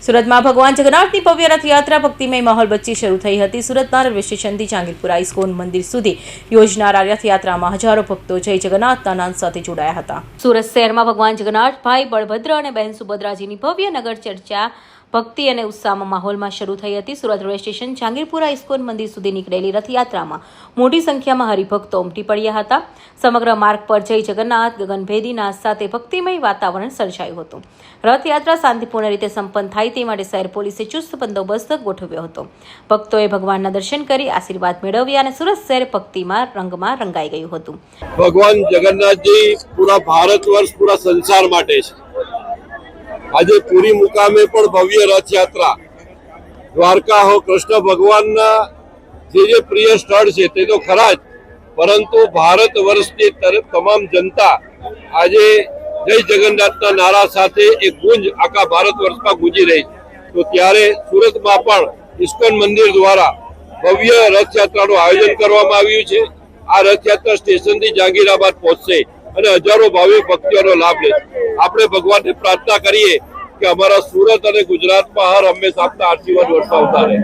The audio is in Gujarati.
સુરતમાં ભગવાન જગન્નાથની ભવ્ય રથયાત્રા ભક્તિમય માહોલ વચ્ચે શરૂ થઈ હતી। સુરતના રેલવે સ્ટેશનથી ચાંગીરપુરા ઇસ્કોન મંદિર સુધી યોજનાર રથયાત્રામાં હજારો ભક્તો જય જગન્નાથના નાદ સાથે જોડાયા હતા। સુરત શહેરમાં ભગવાન જગન્નાથ, ભાઈ બળભદ્ર અને બહેન સુભદ્રાજીની ભવ્ય નગર ચર્ચા ભક્તિ અને ઉત્સાહમાં માહોલમાં શરૂ થઈ હતી। સુરત રેલવે સ્ટેશન ચાંગીરપુરા ઇસ્કોન મંદિર સુધી નીકળેલી રથયાત્રામાં મોટી સંખ્યામાં હરિભક્તો ઉમટી પડ્યા હતા। સમગ્ર માર્ગ પર જય જગન્નાથ ગગનભેદી નાદ સાથે ભક્તિમય વાતાવરણ સર્જાયું હતું। રથયાત્રા શાંતિપૂર્ણ રીતે સંપન્ન થાય તે માટે શહેર પોલીસે ચુસ્ત બંદોબસ્ત ગોઠવ્યો હતો। ભક્તોએ ભગવાનના દર્શન કરી આશીર્વાદ મેળવ્યા અને સુરત શહેર ભક્તિમાં રંગમાં રંગાઈ ગયું હતું। ભગવાન જગન્નાથજી પૂરા ભારત વર્ષ પૂરા સંસાર માટે છે। આજે પુરી મુકામે પણ ભવ્ય રથયાત્રા દ્વારકા હો કૃષ્ણ ભગવાનના જે પ્રિય સ્થળ છે તે તો ખરા જ, પરંતુ ભારત વર્ષની તમામ જનતા આજે જય જગન્નાથના નારા સાથે એક ગુંજ આખા ભારત વર્ષમાં ગુંજી રહી છે। તો ત્યારે સુરતમાં પણ ઇસ્કોન મંદિર દ્વારા ભવ્ય રથયાત્રાનું આયોજન કરવામાં આવ્યું છે। આ રથયાત્રા સ્ટેશનથી જહાંગીરાબાદ પહોંચશે અને હજારો ભાવિક ભક્તોનો લાભ લે। આપણે ભગવાનને પ્રાર્થના કરીએ કે અમારા સુરત અને ગુજરાતમાં હર હંમેશા આપના આશીર્વાદ વરસાવતા રહે।